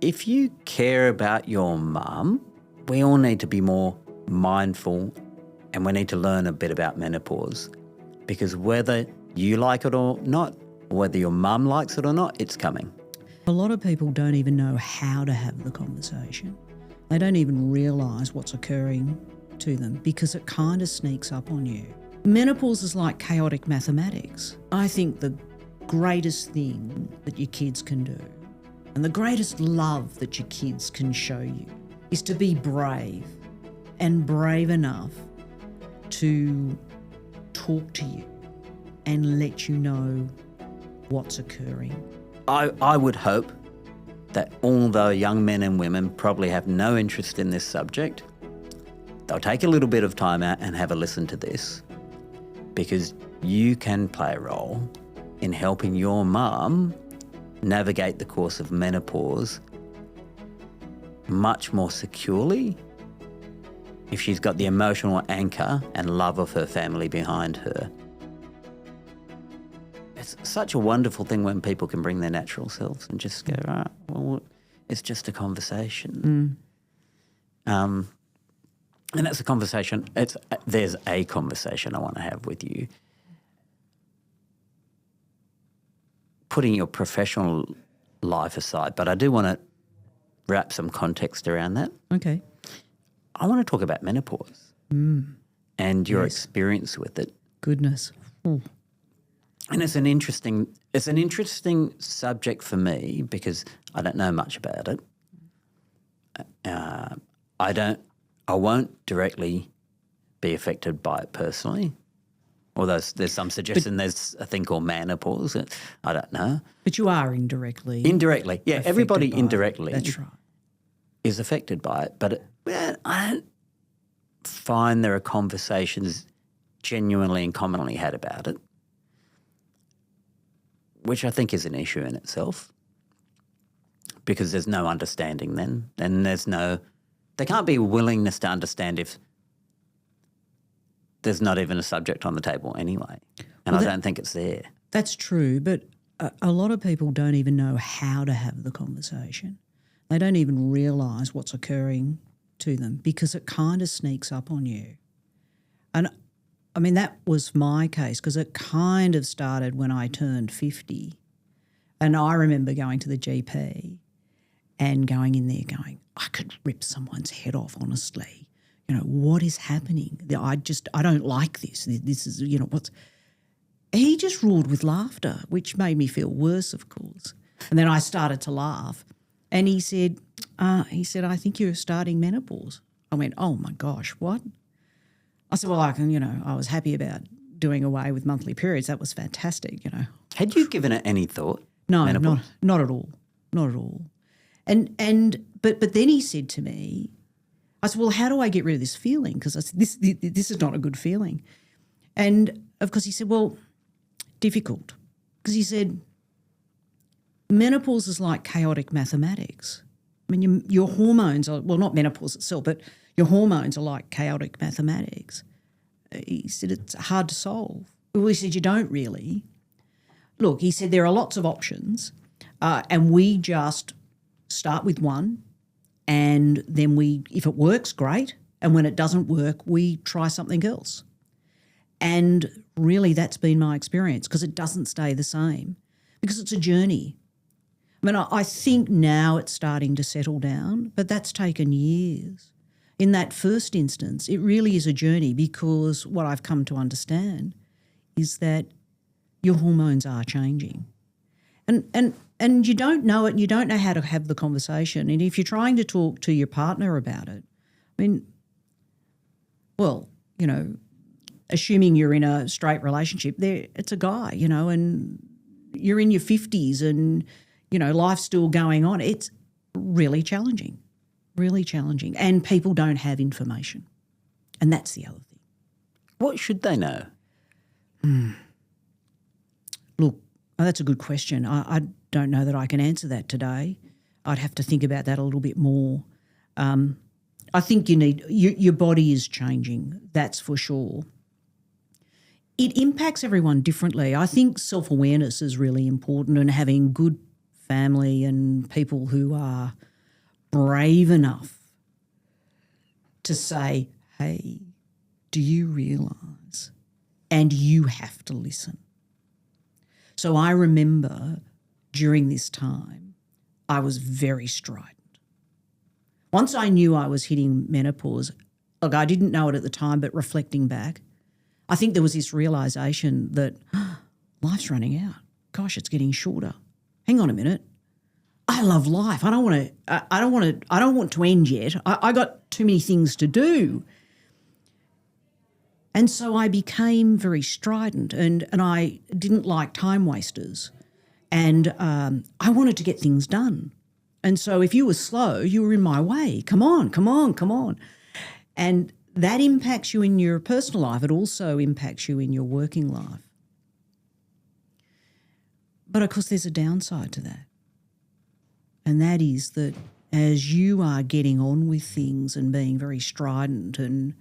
if you care about your mum, we all need to be more mindful, and we need to learn a bit about menopause, because whether you like it or not, or whether your mum likes it or not, it's coming. A lot of people don't even know how to have the conversation. They don't even realise what's occurring to them because it kind of sneaks up on you. Menopause is like chaotic mathematics. I think the greatest thing that your kids can do and the greatest love that your kids can show you is to be brave, and brave enough to talk to you and let you know what's occurring. I would hope that although young men and women probably have no interest in this subject, they'll take a little bit of time out and have a listen to this, because you can play a role in helping your mum navigate the course of menopause much more securely if she's got the emotional anchor and love of her family behind her. It's such a wonderful thing when people can bring their natural selves and just go, right, well, it's just a conversation. And that's a conversation. There's a conversation I want to have with you. Putting your professional life aside, but I do want to wrap some context around that. Okay. I want to talk about menopause and your experience with it. Goodness. Ooh. And it's an interesting subject for me because I don't know much about it. I won't directly be affected by it personally, although there's some suggestion there's a thing called menopause. I don't know. But you are indirectly. Indirectly, yeah. Everybody indirectly That's right. is affected by it. But I don't find there are conversations genuinely and commonly had about it, which I think is an issue in itself, because there's no understanding then, and there can't be a willingness to understand if there's not even a subject on the table anyway, and I don't think it's there. That's true, but a lot of people don't even know how to have the conversation. They don't even realise what's occurring to them because it kind of sneaks up on you. And I mean, that was my case because it kind of started when I turned 50. And I remember going to the GP and going in there going, I could rip someone's head off, honestly. You know, what is happening? I don't like this. This is, what's... He just roared with laughter, which made me feel worse, of course. And then I started to laugh. And he said, I think you're starting menopause. I went, oh, my gosh, what? I said, well, I was happy about doing away with monthly periods. That was fantastic, Had you given it any thought? No, not at all. Not at all. But then he said to me, I said, well, how do I get rid of this feeling? Because I said, this is not a good feeling. And, of course, he said, well, difficult. Because he said, menopause is like chaotic mathematics. I mean, your hormones are, well, not menopause itself, but your hormones are like chaotic mathematics. He said it's hard to solve. Well, he said you don't really. Look, he said there are lots of options and we just start with one and then if it works, great, and when it doesn't work, we try something else. And really that's been my experience because it doesn't stay the same because it's a journey. I mean, I think now it's starting to settle down, but that's taken years. In that first instance, it really is a journey because what I've come to understand is that your hormones are changing. And you don't know it and you don't know how to have the conversation. And if you're trying to talk to your partner about it, I mean, well, assuming you're in a straight relationship, it's a guy, and you're in your 50s and, life's still going on. It's really challenging. Really challenging. And people don't have information. And that's the other thing. What should they know? Look, that's a good question. I don't know that I can answer that today. I'd have to think about that a little bit more. I think your body is changing, that's for sure. It impacts everyone differently. I think self-awareness is really important and having good family and people who are brave enough to say, hey, do you realise? And you have to listen. So I remember during this time, I was very strident. Once I knew I was hitting menopause, look, I didn't know it at the time, but reflecting back, I think there was this realisation that life's running out. Gosh, it's getting shorter. Hang on a minute. I love life. I don't want to end yet. I got too many things to do. And so I became very strident and I didn't like time wasters. And I wanted to get things done. And so if you were slow, you were in my way. Come on, come on, come on. And that impacts you in your personal life. It also impacts you in your working life. But of course there's a downside to that. And that is that as you are getting on with things and being very strident and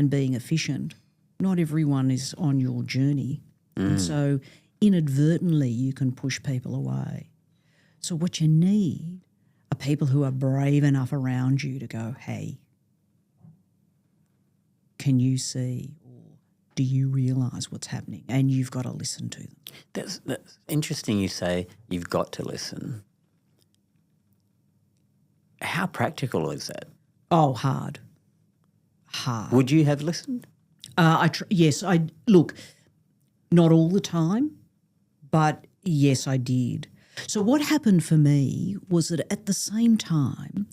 being efficient, not everyone is on your journey. And so inadvertently you can push people away. So what you need are people who are brave enough around you to go, hey, can you see or do you realise what's happening? And you've got to listen to them. That's interesting you say you've got to listen. How practical is that? Oh, hard. Would you have listened? Yes, look, not all the time, but yes, I did. So what happened for me was that at the same time,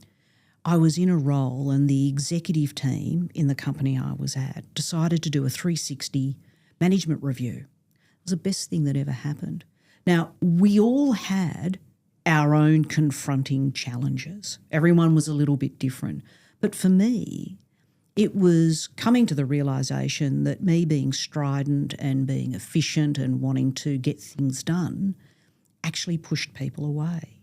I was in a role and the executive team in the company I was at decided to do a 360 management review. It was the best thing that ever happened. Now, we all had our own confronting challenges. Everyone was a little bit different. But for me, it was coming to the realisation that me being strident and being efficient and wanting to get things done actually pushed people away.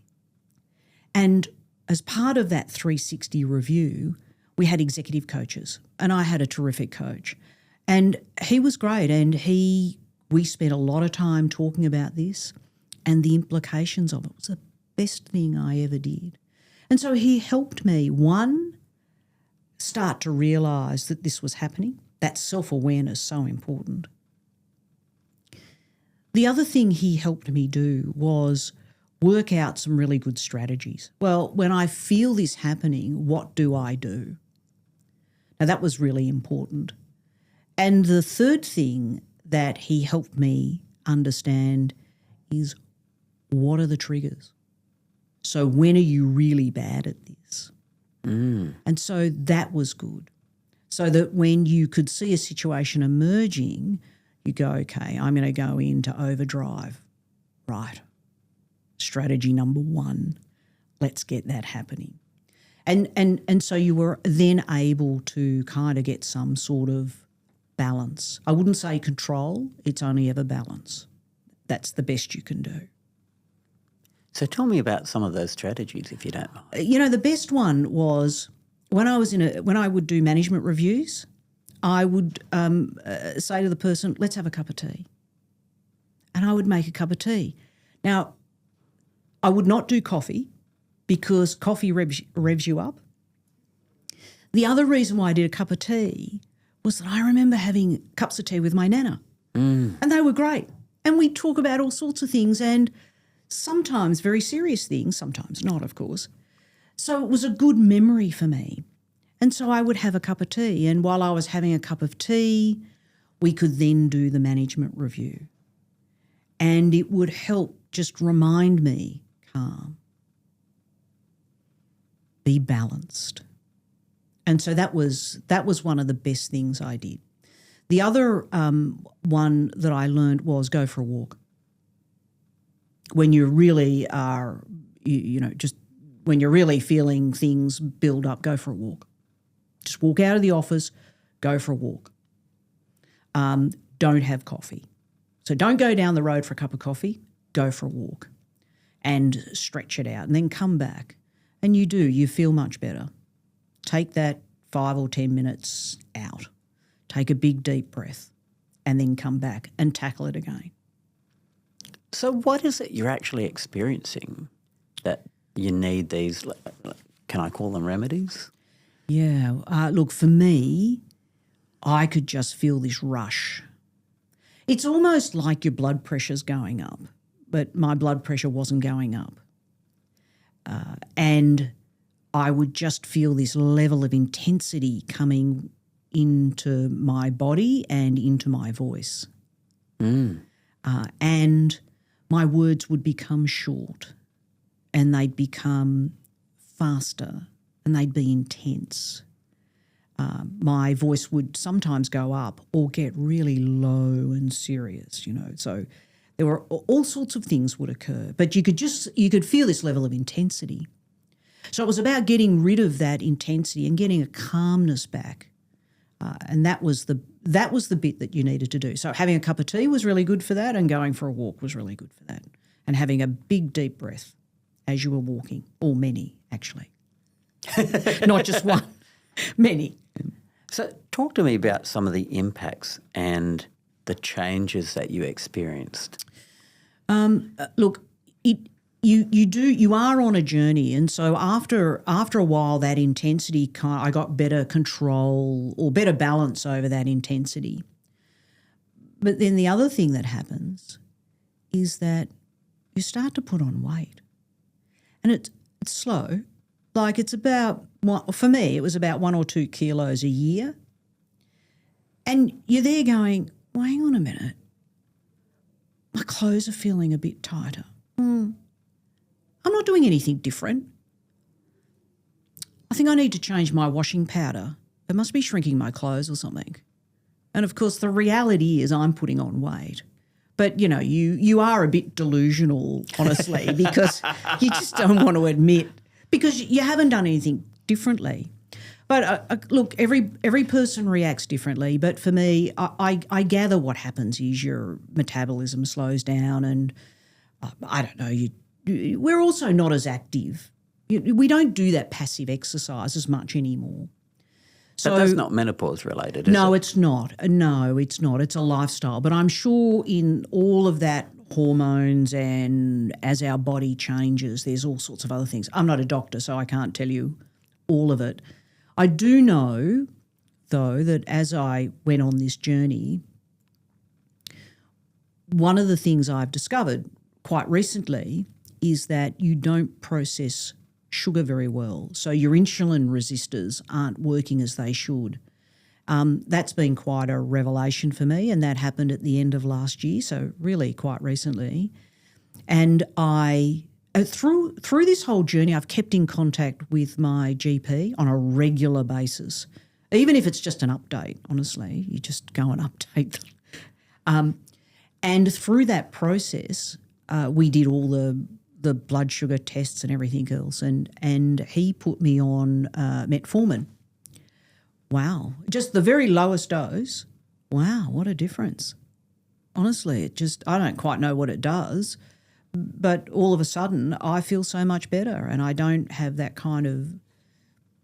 And as part of that 360 review, we had executive coaches and I had a terrific coach. And he was great and we spent a lot of time talking about this and the implications of it. It was the best thing I ever did. And so he helped me, one, start to realise that this was happening. That self-awareness so important. The other thing he helped me do was work out some really good strategies. Well, when I feel this happening, what do I do? Now, that was really important. And the third thing that he helped me understand is what are the triggers? So when are you really bad at this? And so that was good. So that when you could see a situation emerging, you go, okay, I'm going to go into overdrive. Right. Strategy number one, let's get that happening. And so you were then able to kind of get some sort of balance. I wouldn't say control, it's only ever balance. That's the best you can do. So tell me about some of those strategies, if you don't mind. You know, the best one was when I would do management reviews, I would say to the person, let's have a cup of tea. And I would make a cup of tea. Now, I would not do coffee because coffee revs you up. The other reason why I did a cup of tea was that I remember having cups of tea with my nana and they were great. And we'd talk about all sorts of things and sometimes very serious things, sometimes not, of course. So it was a good memory for me. And so I would have a cup of tea and while I was having a cup of tea, we could then do the management review. And it would help just remind me, calm, be balanced. And so that was one of the best things I did. The other one that I learned was go for a walk. When you really are, just when you're really feeling things build up, go for a walk. Just walk out of the office, go for a walk. Don't have coffee. So don't go down the road for a cup of coffee, go for a walk and stretch it out and then come back. And you feel much better. Take that 5 or 10 minutes out. Take a big deep breath and then come back and tackle it again. So what is it you're actually experiencing that you need these can I call them remedies? Yeah. Look, for me, I could just feel this rush. It's almost like your blood pressure's going up, but my blood pressure wasn't going up. And I would just feel this level of intensity coming into my body and into my voice. And my words would become short and they'd become faster and they'd be intense. My voice would sometimes go up or get really low and serious, So there were all sorts of things would occur, but you could feel this level of intensity. So it was about getting rid of that intensity and getting a calmness back, and that was the bit that you needed to do. So having a cup of tea was really good for that, and going for a walk was really good for that, and having a big deep breath as you were walking, or many actually, not just one, many. So talk to me about some of the impacts and the changes that you experienced. Look, you are on a journey, and so after a while, that intensity I got better control or better balance over that intensity. But then the other thing that happens is that you start to put on weight, and it's slow. Like it's about, for me, it was about 1 or 2 kilos a year. And you're there going, well, hang on a minute. My clothes are feeling a bit tighter. I'm not doing anything different. I think I need to change my washing powder. It must be shrinking my clothes or something. And, of course, the reality is I'm putting on weight. But, you are a bit delusional, honestly, because you just don't want to admit, because you haven't done anything differently. But look, every person reacts differently. But for me, I gather what happens is your metabolism slows down, and I don't know. We're also not as active. We don't do that passive exercise as much anymore. So but that's not menopause related, is no, it? it's not. No, it's not. It's a lifestyle. But I'm sure in all of that, hormones, and as our body changes, there's all sorts of other things. I'm not a doctor, so I can't tell you all of it. I do know, though, that as I went on this journey, one of the things I've discovered quite recently is that you don't process sugar very well. So your insulin resistors aren't working as they should. That's been quite a revelation for me, and that happened at the end of last year, so really quite recently. And I, through this whole journey, I've kept in contact with my GP on a regular basis, even if it's just an update, honestly. You just go and update them. And through that process, we did all the blood sugar tests and everything else, and he put me on metformin. Wow, just the very lowest dose. Wow, what a difference. Honestly, I don't quite know what it does, but all of a sudden I feel so much better, and I don't have that kind of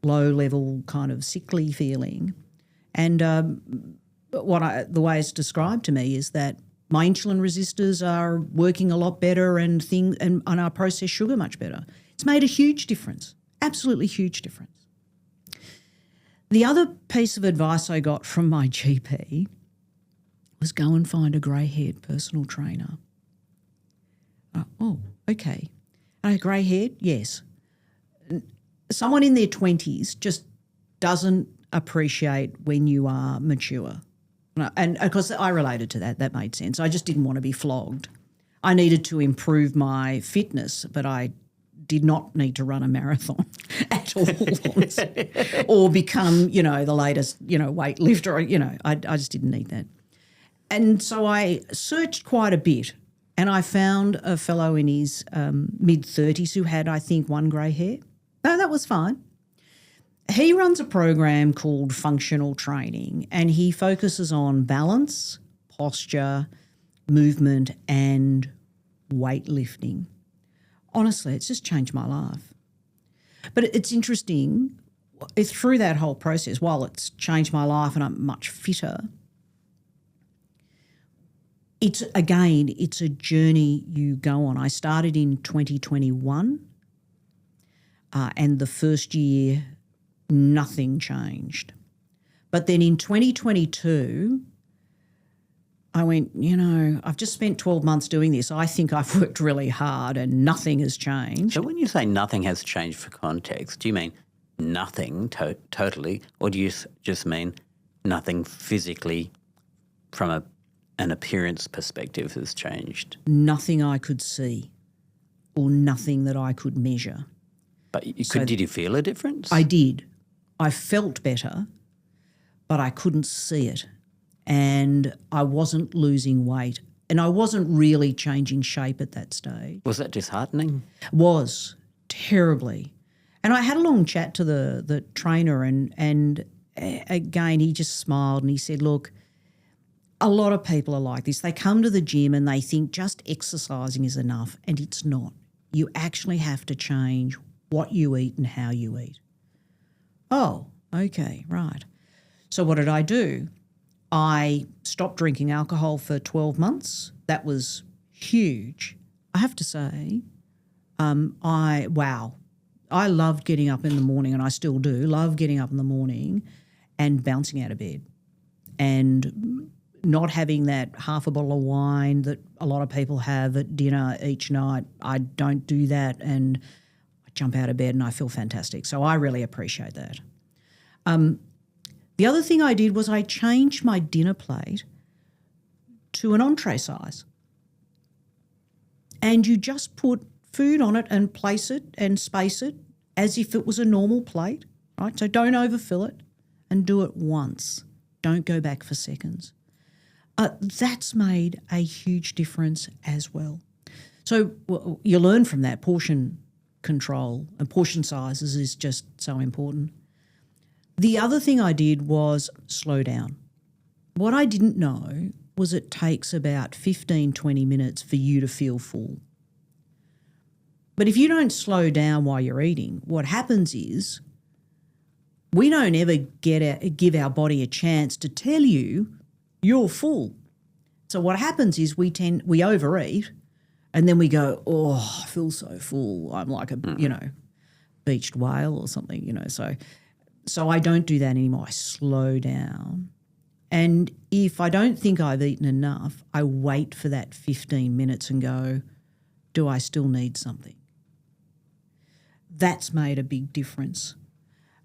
low-level kind of sickly feeling. And the way it's described to me is that my insulin resistors are working a lot better, and I process sugar much better. It's made a huge difference, absolutely huge difference. The other piece of advice I got from my GP was go and find a grey-haired personal trainer. Oh, okay. Grey-haired? Yes. Someone in their 20s just doesn't appreciate when you are mature. And of course I related to that. That made sense. I just didn't want to be flogged. I needed to improve my fitness, but I did not need to run a marathon at all, honestly, or become, the latest, weightlifter. I just didn't need that. And so I searched quite a bit, and I found a fellow in his mid-30s who had, I think, 1 grey hair. No, that was fine. He runs a program called functional training, and he focuses on balance, posture, movement, and weightlifting. Honestly, it's just changed my life. But it's interesting, through that whole process, while it's changed my life and I'm much fitter, it's a journey you go on. I started in 2021. and the first year, nothing changed. But then in 2022, I went, I've just spent 12 months doing this. I think I've worked really hard and nothing has changed. So when you say nothing has changed for context, do you mean nothing totally, or do you just mean nothing physically from an appearance perspective has changed? Nothing I could see or nothing that I could measure. But did you feel a difference? I did. I felt better, but I couldn't see it. And I wasn't losing weight. And I wasn't really changing shape at that stage. Was that disheartening? Was, terribly. And I had a long chat to the trainer and again, he just smiled and he said, look, a lot of people are like this. They come to the gym and they think just exercising is enough, and it's not. You actually have to change what you eat and how you eat. Oh, okay, right. So what did I do? I stopped drinking alcohol for 12 months. That was huge. I have to say, I loved getting up in the morning, and I still do, love getting up in the morning and bouncing out of bed and not having that half a bottle of wine that a lot of people have at dinner each night. I don't do that, and I jump out of bed and I feel fantastic. So I really appreciate that. The other thing I did was I changed my dinner plate to an entree size. And you just put food on it and place it and space it as if it was a normal plate, right? So don't overfill it and do it once. Don't go back for seconds. That's made a huge difference as well. So you learn from that. Portion control and portion sizes is just so important. The other thing I did was slow down. What I didn't know was it takes about 15, 20 minutes for you to feel full. But if you don't slow down while you're eating, what happens is we don't ever give our body a chance to tell you you're full. So what happens is we overeat, and then we go, oh, I feel so full. I'm like a, beached whale or something, So I don't do that anymore. I slow down. And if I don't think I've eaten enough, I wait for that 15 minutes and go, do I still need something? That's made a big difference.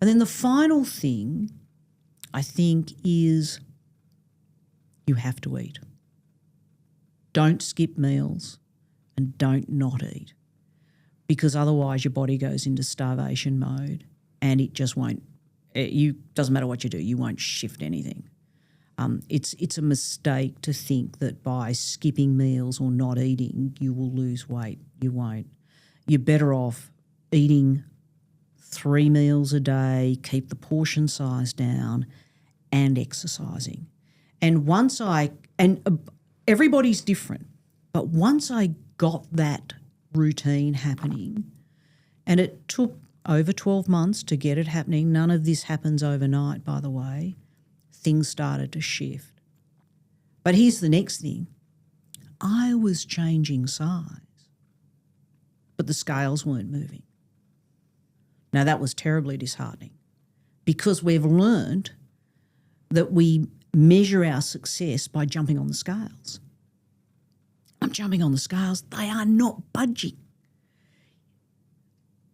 And then the final thing, I think, is you have to eat. Don't skip meals and don't not eat, because otherwise your body goes into starvation mode and it just won't. Doesn't matter what you do, you won't shift anything. It's a mistake to think that by skipping meals or not eating you will lose weight. You won't. You're better off eating 3 meals a day, keep the portion size down, and exercising. And everybody's different, but once I got that routine happening, and it took over 12 months to get it happening. None of this happens overnight, by the way. Things started to shift. But here's the next thing. I was changing size, but the scales weren't moving. Now, that was terribly disheartening, because we've learned that we measure our success by jumping on the scales. I'm jumping on the scales. They are not budging.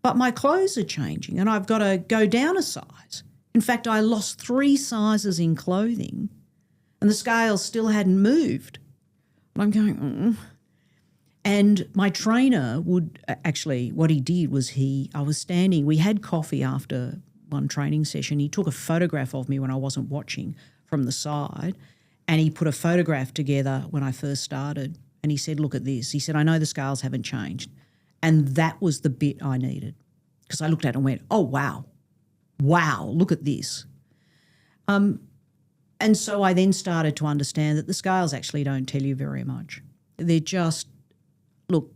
But my clothes are changing and I've got to go down a size. In fact, I lost 3 sizes in clothing and the scales still hadn't moved. And I'm going, And my trainer would actually, what he did was I was standing, we had coffee after one training session. He took a photograph of me when I wasn't watching from the side, and he put a photograph together when I first started, and he said, look at this. He said, I know the scales haven't changed. And that was the bit I needed, because I looked at it and went, oh, wow, look at this. And so I then started to understand that the scales actually don't tell you very much. They're just, look,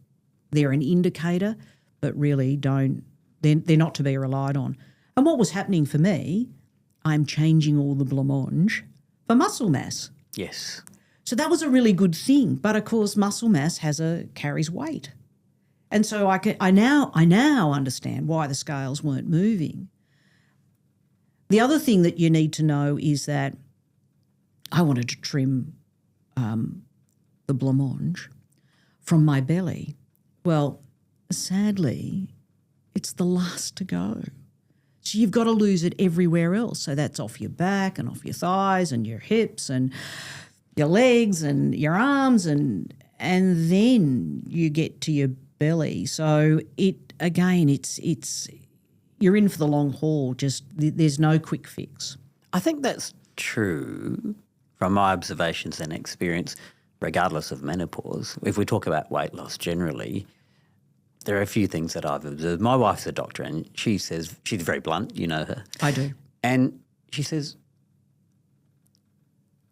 they're an indicator, but really they're not to be relied on. And what was happening for me, I'm changing all the blancmange for muscle mass. Yes. So that was a really good thing. But, of course, muscle mass carries weight. And so I now understand why the scales weren't moving. The other thing that you need to know is that I wanted to trim the blancmange from my belly. Well, sadly, it's the last to go. So you've got to lose it everywhere else. So that's off your back and off your thighs and your hips and your legs and your arms and then you get to your belly. So it's you're in for the long haul. Just there's no quick fix. I think that's true from my observations and experience, regardless of menopause. If we talk about weight loss generally, there are a few things that I've observed. My wife's a doctor and she says, she's very blunt, you know her. I do. And she says,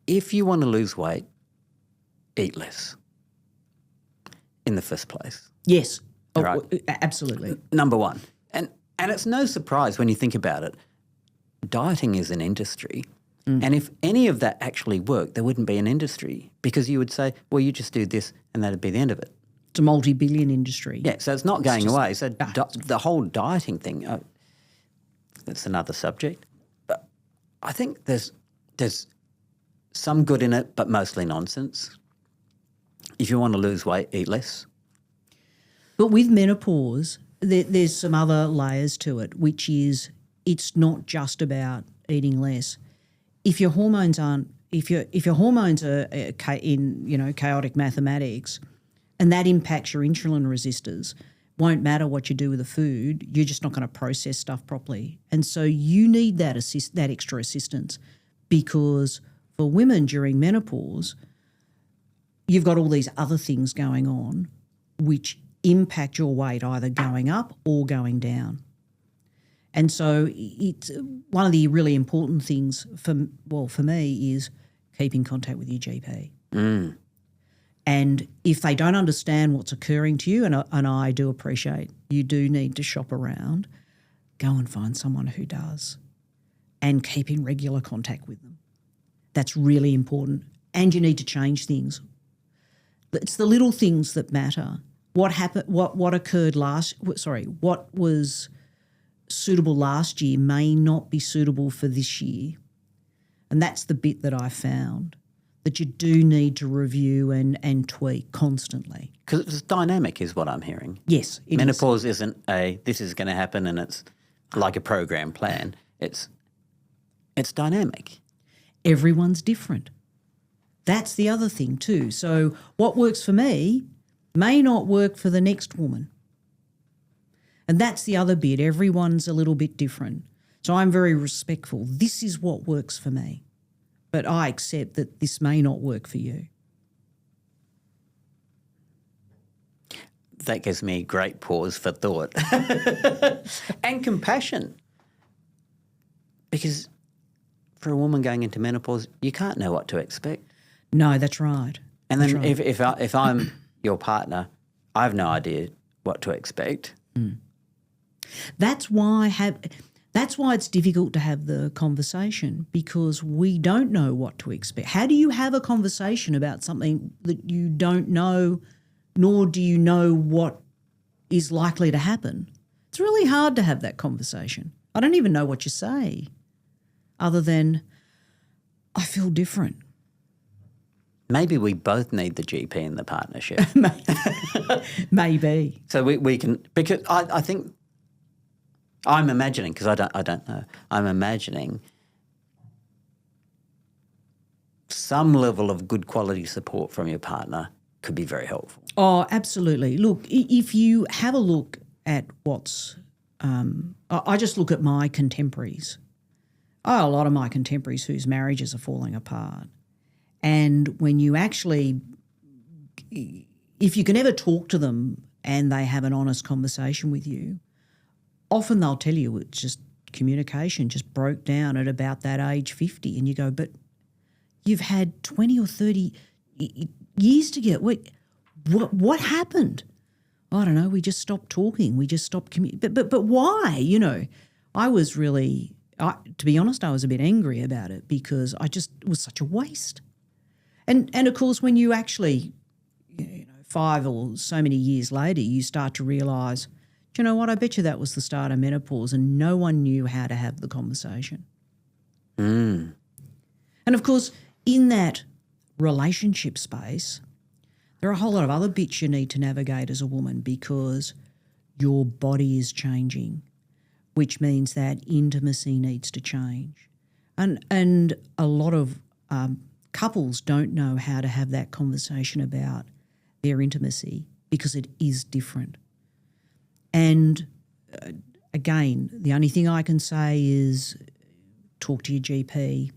if you want to lose weight, eat less in the first place. Yes. Right. Absolutely. Number one. And it's no surprise when you think about it, dieting is an industry. And if any of that actually worked, there wouldn't be an industry because you would say, well, you just do this and that'd be the end of it. It's a multi-billion industry. Yeah, so it's not going away. So the whole dieting thing, that's another subject. But I think there's some good in it, but mostly nonsense. If you want to lose weight, eat less. But with menopause, there's some other layers to it, which is it's not just about eating less. If your hormones are in chaotic mathematics, and that impacts your insulin resistors, won't matter what you do with the food, you're just not going to process stuff properly. And so you need that extra assistance because for women during menopause, you've got all these other things going on which impact your weight either going up or going down. And so it's one of the really important things for me is keep in contact with your GP. And if they don't understand what's occurring to you, and I do appreciate you do need to shop around, go and find someone who does and keep in regular contact with them. That's really important. And you need to change things. It's the little things that matter. What happened? What was suitable last year may not be suitable for this year. And that's the bit that I found, that you do need to review and tweak constantly. Because it's dynamic is what I'm hearing. Yes, it Menopause isn't this is going to happen and it's like a program plan. It's dynamic. Everyone's different. That's the other thing too. So what works for me may not work for the next woman. And that's the other bit. Everyone's a little bit different. So I'm very respectful. This is what works for me. But I accept that this may not work for you. That gives me great pause for thought. And compassion. Because for a woman going into menopause, you can't know what to expect. No, that's right. And then if I'm your partner, I have no idea what to expect. That's why it's difficult to have the conversation, because we don't know what to expect. How do you have a conversation about something that you don't know, nor do you know what is likely to happen? It's really hard to have that conversation. I don't even know what you say other than I feel different. Maybe we both need the GP in the partnership. Maybe. So we can, because I think, I'm imagining, because I don't know, I'm imagining some level of good quality support from your partner could be very helpful. Oh, absolutely. Look, if you have a look at what's I just look at my contemporaries. A lot of my contemporaries whose marriages are falling apart. And when you actually, if you can ever talk to them and they have an honest conversation with you, often they'll tell you it's just communication just broke down at about that age 50. And you go, but you've had 20 or 30 years together. What happened? I don't know. We just stopped talking. We just stopped communicating. But why? You know, I was really, to be honest, I was a bit angry about it because it was such a waste. And of course, when you actually, 5 or so many years later, you start to realise, do you know what, I bet you that was the start of menopause and no one knew how to have the conversation. Mm. And, of course, in that relationship space, there are a whole lot of other bits you need to navigate as a woman because your body is changing, which means that intimacy needs to change. And a lot of couples don't know how to have that conversation about their intimacy because it is different. And again, the only thing I can say is talk to your GP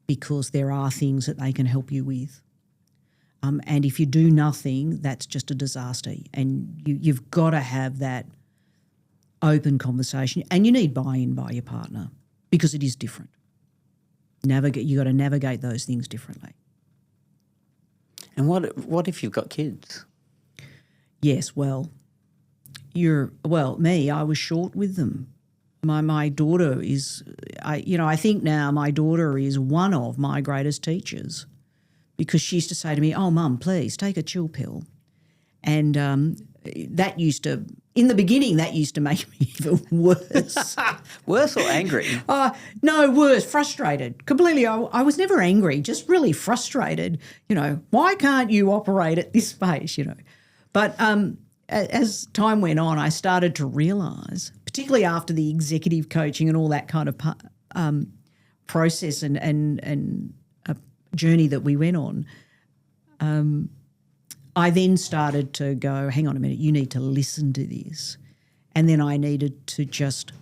because there are things that they can help you with. And if you do nothing, that's just a disaster. And you've got to have that open conversation, and you need buy-in by your partner because it is different. You got to navigate those things differently. And what if you've got kids? Yes, me, I was short with them. My daughter is, I think now my daughter is one of my greatest teachers because she used to say to me, "Oh, Mum, please take a chill pill," and that used to. In the beginning, that used to make me even worse. Worse or angry? No, worse, frustrated. Completely. I was never angry, just really frustrated. Why can't you operate at this pace, But as time went on, I started to realise, particularly after the executive coaching and all that kind of process and a journey that we went on, I then started to go, hang on a minute, you need to listen to this. And then I needed to just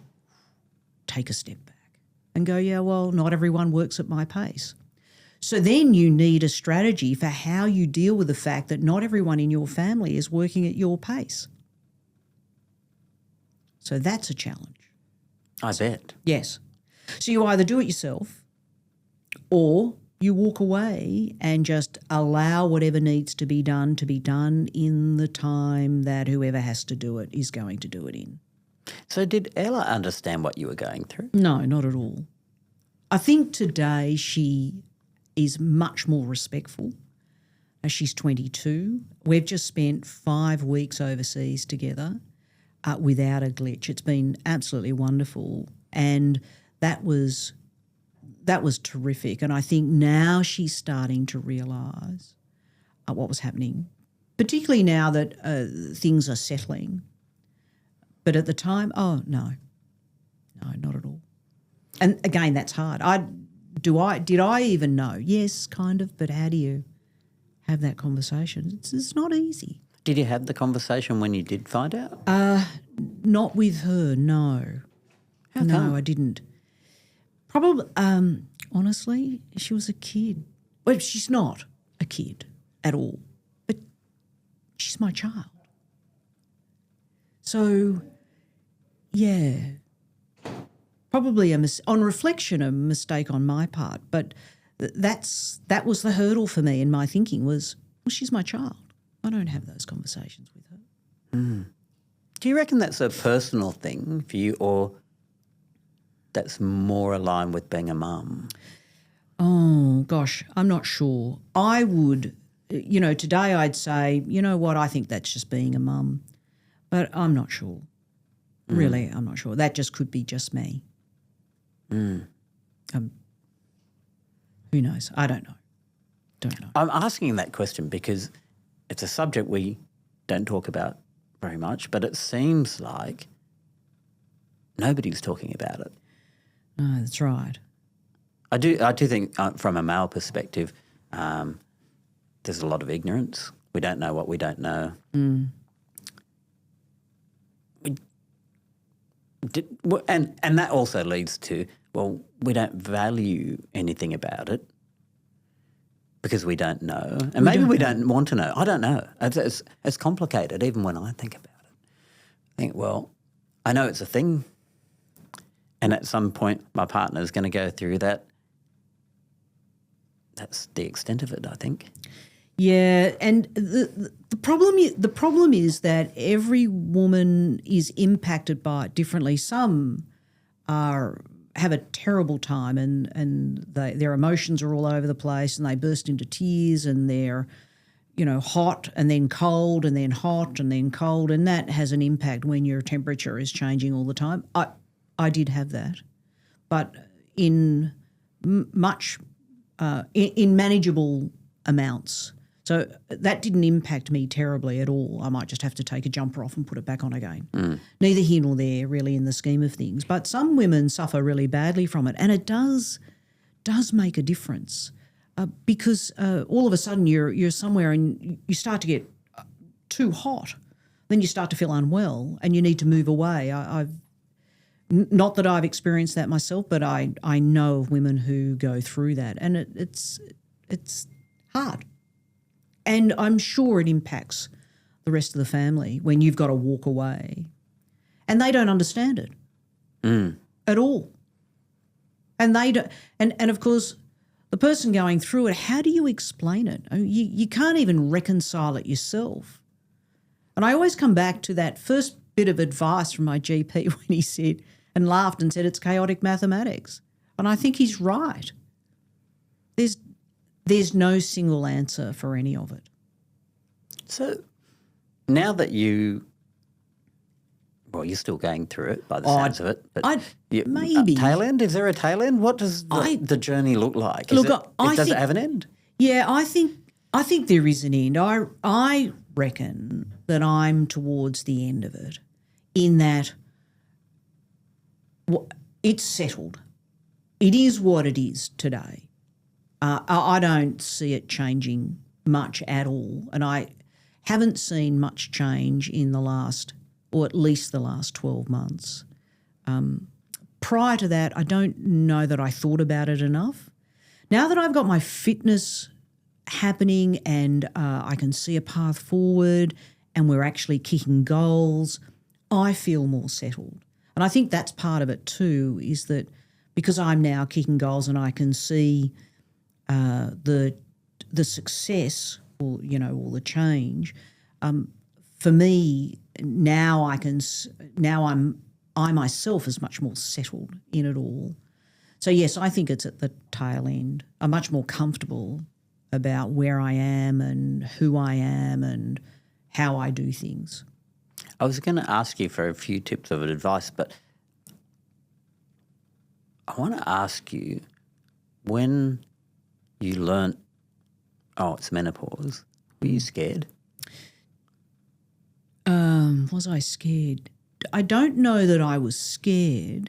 take a step back and go, yeah, well, not everyone works at my pace. So then you need a strategy for how you deal with the fact that not everyone in your family is working at your pace. So that's a challenge. I bet. Yes. So you either do it yourself or you walk away and just allow whatever needs to be done in the time that whoever has to do it is going to do it in. So did Ella understand what you were going through? No, not at all. I think today she is much more respectful. She's 22. We've just spent 5 weeks overseas together without a glitch. It's been absolutely wonderful, and that was terrific. And I think now she's starting to realise what was happening, particularly now that things are settling. But at the time, no, not at all. And again, that's hard. Did I even know? Yes, kind of, but how do you have that conversation? It's not easy. Did you have the conversation when you did find out? Not with her, no. How come? No, I didn't. Probably, honestly, she was a kid. Well, she's not a kid at all, but she's my child. So, yeah, probably on reflection, a mistake on my part, but that was the hurdle for me in my thinking was, well, she's my child. I don't have those conversations with her. Mm. Do you reckon that's a personal thing for you, or that's more aligned with being a mum? Oh, gosh, I'm not sure. I would, today I'd say, you know what, I think that's just being a mum. But I'm not sure. Really, I'm not sure. That just could be just me. Mm. Who knows? I don't know. Don't know. I'm asking that question because it's a subject we don't talk about very much, but it seems like nobody's talking about it. No, that's right. I do think from a male perspective, there's a lot of ignorance. We don't know what we don't know. Mm. And that also leads to, well, we don't value anything about it because we don't know. And maybe we don't want to know. I don't know. It's complicated even when I think about it. I think, well, I know it's a thing, and at some point my partner's going to go through that. That's the extent of it, I think. Yeah, and the problem is that every woman is impacted by it differently. Some have a terrible time and their emotions are all over the place and they burst into tears and they're hot and then cold and then hot and then cold, and that has an impact when your temperature is changing all the time. I did have that, but in in manageable amounts. So that didn't impact me terribly at all. I might just have to take a jumper off and put it back on again. Neither here nor there really in the scheme of things. But some women suffer really badly from it, and it does make a difference because all of a sudden you're somewhere and you start to get too hot. Then you start to feel unwell and you need to move away. Not that I've experienced that myself, but I know of women who go through that, and it's hard. And I'm sure it impacts the rest of the family when you've got to walk away. And they don't understand it at all. And they don't, and of course, the person going through it, how do you explain it? I mean, you can't even reconcile it yourself. And I always come back to that first bit of advice from my GP when he said, and laughed and said, it's chaotic mathematics. And I think he's right. There's no single answer for any of it. So now that you're still going through it by the sounds of it. But maybe. Tail end? Is there a tail end? What does the journey look like? Does it have an end? Yeah, I think there is an end. I reckon that I'm towards the end of it in that it's settled. It is what it is today. I don't see it changing much at all, and I haven't seen much change in the last, or at least the last 12 months. Prior to that, I don't know that I thought about it enough. Now that I've got my fitness happening and I can see a path forward and we're actually kicking goals, I feel more settled. And I think that's part of it too, is that because I'm now kicking goals and I can see the success or the change, for me now I myself is much more settled in it all. So yes, I think it's at the tail end. I'm much more comfortable about where I am and who I am and how I do things. I was going to ask you for a few tips of advice, but I want to ask you, when you learnt, it's menopause, were you scared? Was I scared? I don't know that I was scared,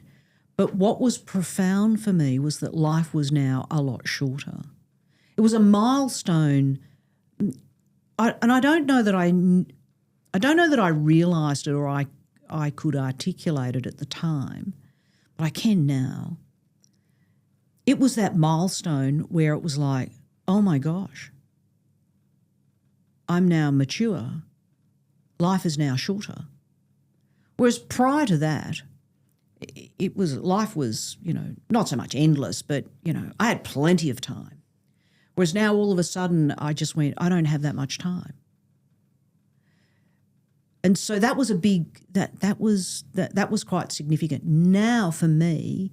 but what was profound for me was that life was now a lot shorter. It was a milestone, and I don't know that I realised it or I could articulate it at the time, but I can now. It was that milestone where it was like, oh my gosh, I'm now mature. Life is now shorter. Whereas prior to that, life was, not so much endless, but, I had plenty of time. Whereas now all of a sudden I just went, I don't have that much time. And so that was that was quite significant. Now for me,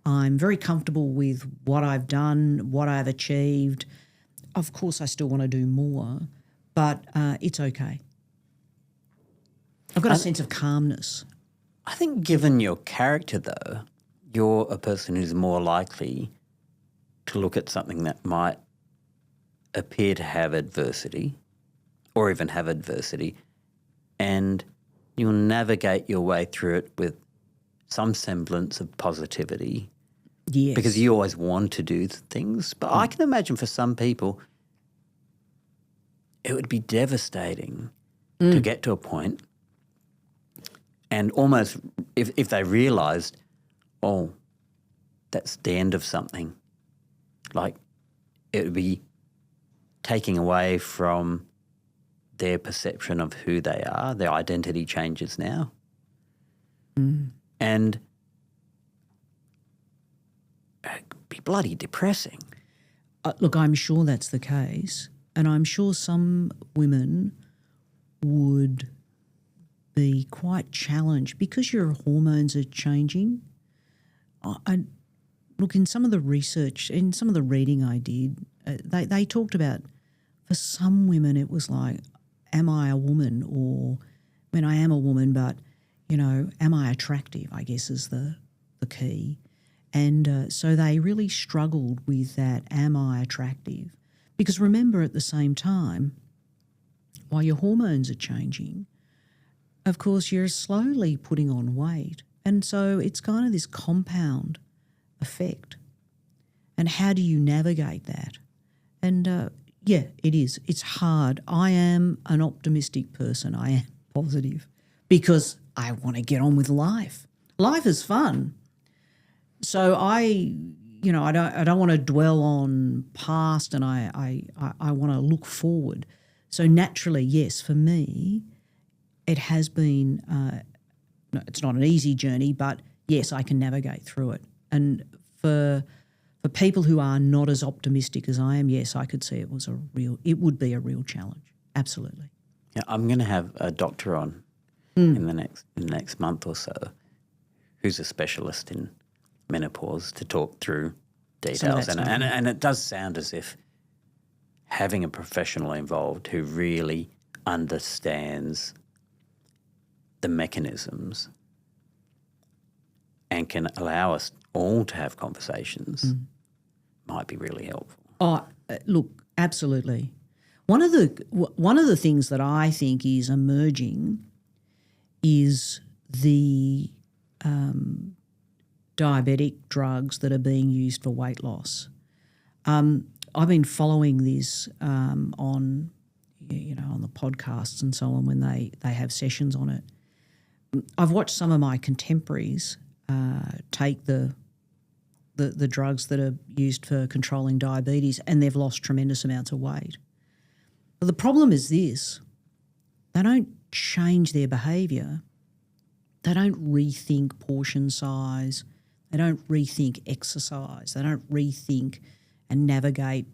I'm very comfortable with what I've done, what I've achieved. Of course, I still want to do more, but it's okay. I've got a sense of calmness. I think given your character, though, you're a person who's more likely to look at something that might appear to have adversity or even have adversity, and you'll navigate your way through it with some semblance of positivity. Yes. Because you always want to do things. But I can imagine for some people it would be devastating to get to a point and almost if they realised, that's the end of something, like it would be taking away from their perception of who they are, their identity changes now. And it could be bloody depressing. Look, I'm sure that's the case, and I'm sure some women would be quite challenged because your hormones are changing. Look, in some of the research, in some of the reading I did, they talked about for for some women it was like, am I a woman? Or, I mean, I am a woman, but, you know, am I attractive, I guess is the key. And so they really struggled with that, am I attractive? Because remember, at the same time, while your hormones are changing, of course you're slowly putting on weight. And so it's kind of this compound effect. And how do you navigate that? And yeah, it is. It's hard. I am an optimistic person. I am positive because I want to get on with life. Life is fun. So I don't want to dwell on past, and I want to look forward. So naturally, yes, for me, it has been. No, it's not an easy journey, but yes, I can navigate through it. And for people who are not as optimistic as I am, yes, I could see it would be a real challenge. Absolutely. Yeah, I'm going to have a doctor on in the next month or so, who's a specialist in menopause, to talk through details. And it does sound as if having a professional involved who really understands the mechanisms and can allow us all to have conversations might be really helpful. Oh, look, absolutely. One of the things that I think is emerging is the diabetic drugs that are being used for weight loss. I've been following this on the podcasts and so on when they have sessions on it. I've watched some of my contemporaries take the drugs that are used for controlling diabetes, and they've lost tremendous amounts of weight. But the problem is this: they don't change their behaviour. They don't rethink portion size. They don't rethink exercise. They don't rethink and navigate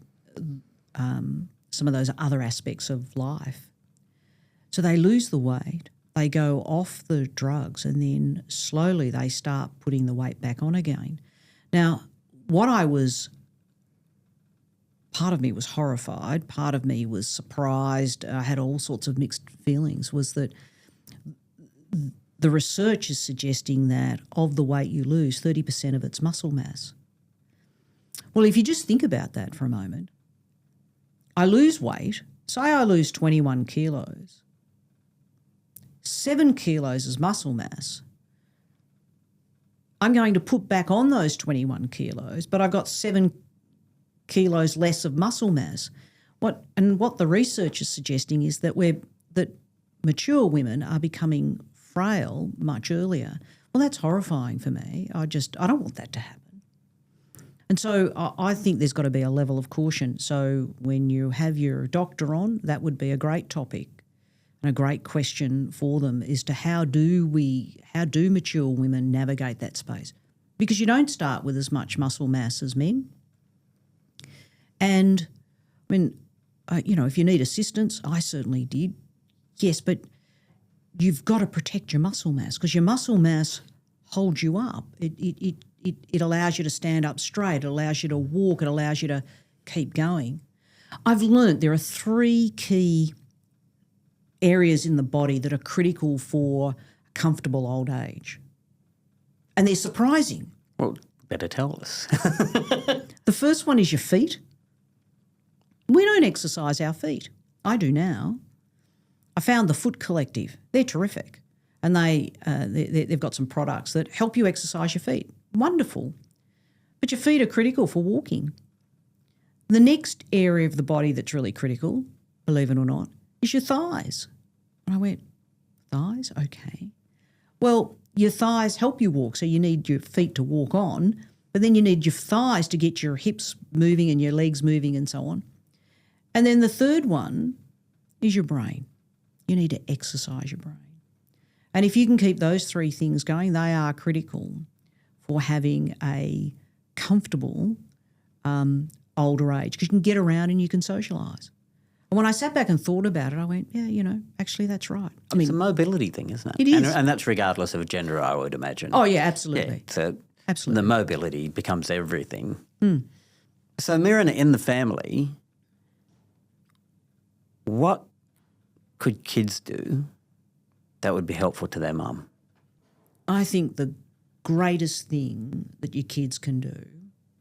some of those other aspects of life. So they lose the weight. They go off the drugs, and then slowly they start putting the weight back on again. Now, part of me was horrified, part of me was surprised, I had all sorts of mixed feelings, was that the research is suggesting that of the weight you lose, 30% of it's muscle mass. Well, if you just think about that for a moment, I lose weight, say I lose 21 kilos, 7 kilos is muscle mass. I'm going to put back on those 21 kilos, but I've got 7 kilos less of muscle mass. What the research is suggesting is that mature women are becoming frail much earlier. Well, that's horrifying for me. I don't want that to happen. And so I think there's got to be a level of caution. So when you have your doctor on, that would be a great topic and a great question for them as to how do mature women navigate that space? Because you don't start with as much muscle mass as men. And I mean, if you need assistance, I certainly did. Yes, but you've got to protect your muscle mass because your muscle mass holds you up. It allows you to stand up straight. It allows you to walk. It allows you to keep going. I've learnt there are 3 key areas in the body that are critical for comfortable old age. And they're surprising. Well, better tell us. The first one is your feet. We don't exercise our feet. I do now. I found the Foot Collective. They're terrific. And they've got some products that help you exercise your feet. Wonderful. But your feet are critical for walking. The next area of the body that's really critical, believe it or not, is your thighs. And I went, thighs? Okay. Well, your thighs help you walk, so you need your feet to walk on, but then you need your thighs to get your hips moving and your legs moving and so on. And then the third one is your brain. You need to exercise your brain. And if you can keep those 3 things going, they are critical for having a comfortable older age because you can get around and you can socialise. And when I sat back and thought about it, I went, yeah, actually that's right. It's a mobility thing, isn't it? It is. And that's regardless of gender, I would imagine. Oh, yeah, absolutely. Yeah, so absolutely. The mobility becomes everything. So Mirina, in the family, what could kids do that would be helpful to their mum? I think the greatest thing that your kids can do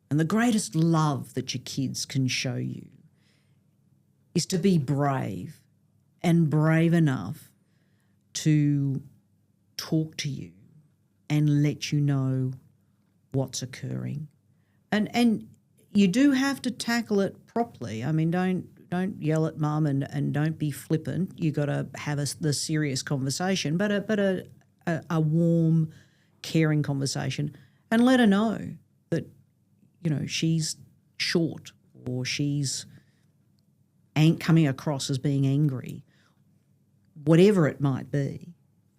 and the greatest love that your kids can show you is to be brave and brave enough to talk to you and let you know what's occurring. And you do have to tackle it properly. I mean, don't yell at mum and don't be flippant. You got to have the serious conversation, but a warm, caring conversation, and let her know that, you know, she's short or she's coming across as being angry, whatever it might be.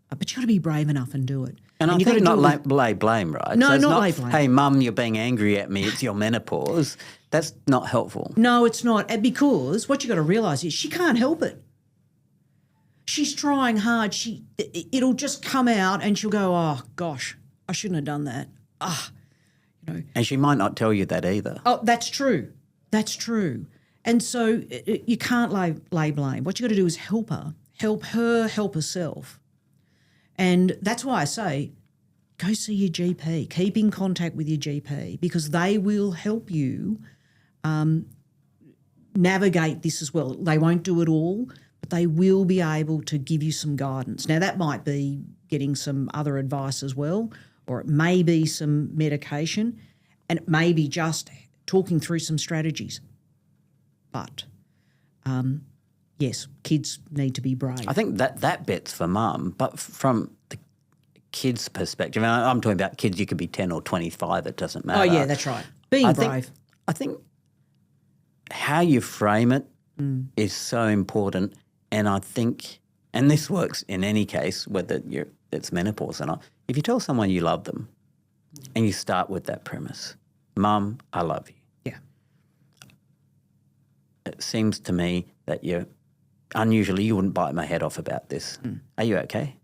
But you got to be brave enough and do it. And I think not lay blame, right? No, so it's not lay blame. Hey, mum, you're being angry at me. It's your menopause. That's not helpful. No, it's not. And because what you got to realise is she can't help it. She's trying hard. It'll just come out and she'll go, oh, gosh, I shouldn't have done that. You know. And she might not tell you that either. Oh, that's true. That's true. And so you can't lay blame. What you got to do is help her, help herself. And that's why I say go see your GP. Keep in contact with your GP because they will help you navigate this as well. They won't do it all, but they will be able to give you some guidance. Now, that might be getting some other advice as well, or it may be some medication, and it may be just talking through some strategies. But yes, kids need to be brave. I think that bit's for mum, but from the kid's perspective, and I'm talking about kids, you could be 10 or 25, it doesn't matter. Oh, yeah, that's right. Being brave. I think how you frame it is so important, and I think, and this works in any case, whether it's menopause or not, if you tell someone you love them and you start with that premise, Mum, I love you. Yeah. It seems to me that unusually you wouldn't bite my head off about this. Are you okay?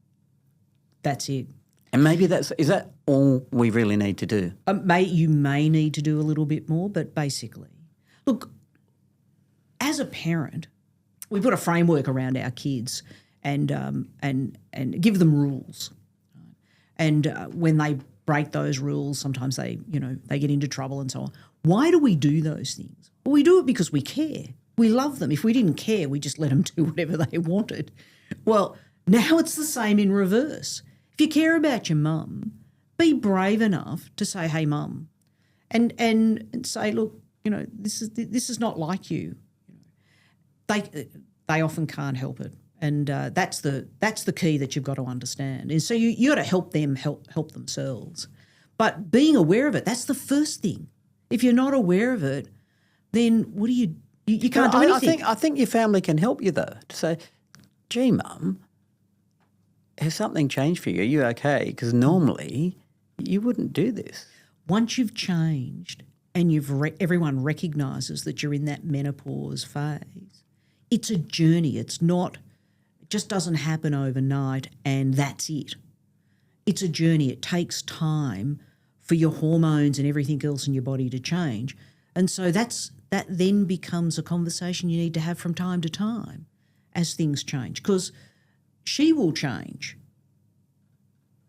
That's it. And maybe is that all we really need to do? You may need to do a little bit more, but basically, look, as a parent, we put a framework around our kids and give them rules. And when they break those rules, sometimes they get into trouble and so on. Why do we do those things? Well, we do it because we care. We love them. If we didn't care, we just let them do whatever they wanted. Well, now it's the same in reverse. If you care about your mum, be brave enough to say, hey, mum, and say, look, this is not like you. They often can't help it. And that's the key that you've got to understand. And so you got to help them help themselves. But being aware of it, that's the first thing. If you're not aware of it, then what do you can't do anything. I think your family can help you though, to say, gee, Mum, has something changed for you? Are you okay? Because normally you wouldn't do this. Once you've changed and everyone recognises that you're in that menopause phase, it's a journey. It just doesn't happen overnight and that's it. It's a journey. It takes time for your hormones and everything else in your body to change. And so that then becomes a conversation you need to have from time to time as things change, because she will change.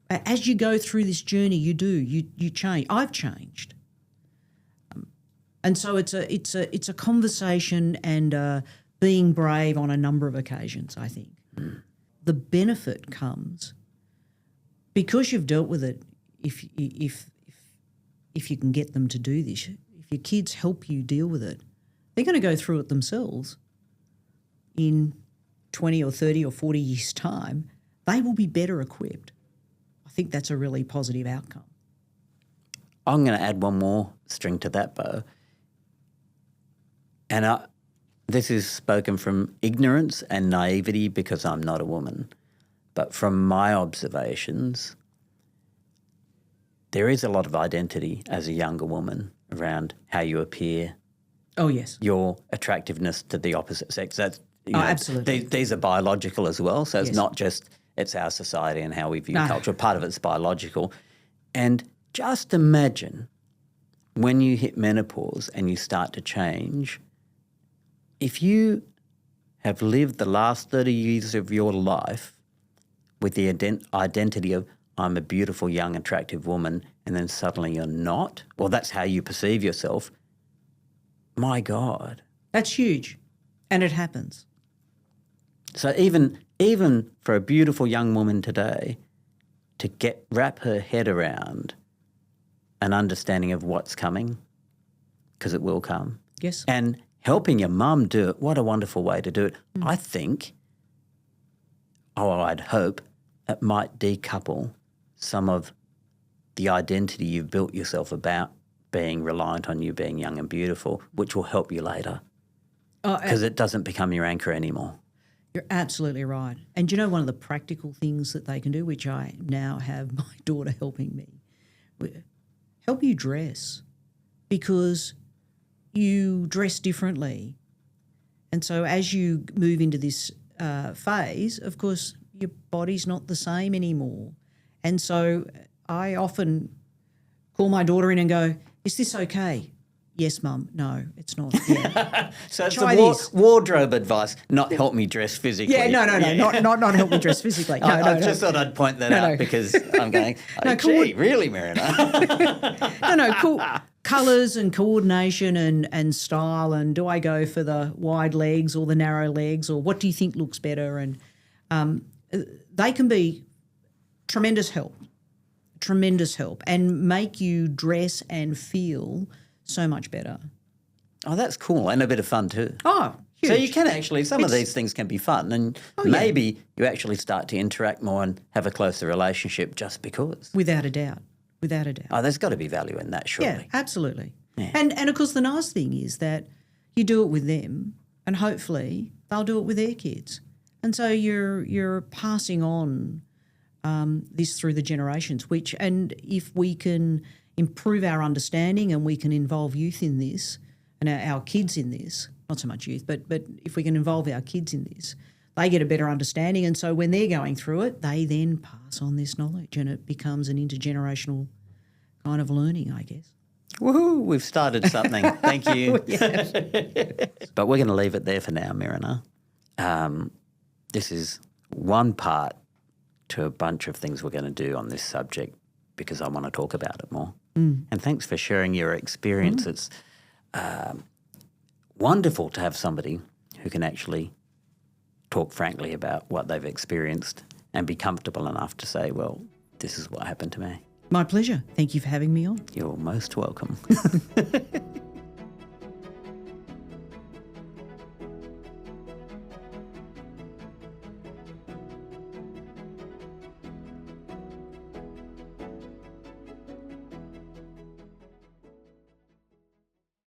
As you go through this journey, you change. I've changed. And so it's a conversation and being brave on a number of occasions, I think. The benefit comes because you've dealt with it. If you can get them to do this, if your kids help you deal with it, they're going to go through it themselves. In 20 or 30 or 40 years' time, they will be better equipped. I think that's a really positive outcome. I'm going to add one more string to that bow. And this is spoken from ignorance and naivety because I'm not a woman. But from my observations, there is a lot of identity as a younger woman around how you appear. Oh, yes. Your attractiveness to the opposite sex. That's absolutely. These are biological as well. So it's Yes. not just it's our society and how we view culture. Part of it's biological. And just imagine when you hit menopause and you start to change, if you have lived the last 30 years of your life with the identity of I'm a beautiful, young, attractive woman, and then suddenly you're not, or that's how you perceive yourself, my God. That's huge. And it happens. So even for a beautiful young woman today to wrap her head around an understanding of what's coming, because it will come. Yes. And helping your mum do it, what a wonderful way to do it. I think, I'd hope, it might decouple some of the identity you've built yourself about being reliant on you being young and beautiful, which will help you later because it doesn't become your anchor anymore. You're absolutely right. And do you know one of the practical things that they can do, which I now have my daughter helping me, help you dress, because you dress differently. And so as you move into this phase, of course, your body's not the same anymore. And so I often call my daughter in and go, is this okay? Yes, Mum. No, it's not. Yeah. So it's Try the wardrobe advice, not help me dress physically. Yeah, no, not help me dress physically. No, I just thought I'd point that out because I'm going, gee, really, Mirina? Cool. Colours and coordination and style, and do I go for the wide legs or the narrow legs, or what do you think looks better? And they can be tremendous help, and make you dress and feel so much better. Oh, that's cool, and a bit of fun too. Oh, huge. So you can actually, some of these things can be fun, and maybe you actually start to interact more and have a closer relationship just because. Without a doubt. Oh, there's got to be value in that, surely. Yeah, absolutely. Yeah. And of course the nice thing is that you do it with them, and hopefully they'll do it with their kids. And so you're passing on this through the generations, and if we can improve our understanding and we can involve youth in this and our kids in this, not so much youth, but if we can involve our kids in this, they get a better understanding. And so when they're going through it, they then pass on this knowledge, and it becomes an intergenerational kind of learning, I guess. Woohoo, we've started something. Thank you. But we're going to leave it there for now, Mirina. This is one part to a bunch of things we're going to do on this subject because I want to talk about it more. And thanks for sharing your experience. It's wonderful to have somebody who can actually talk frankly about what they've experienced and be comfortable enough to say, well, this is what happened to me. My pleasure. Thank you for having me on. You're most welcome.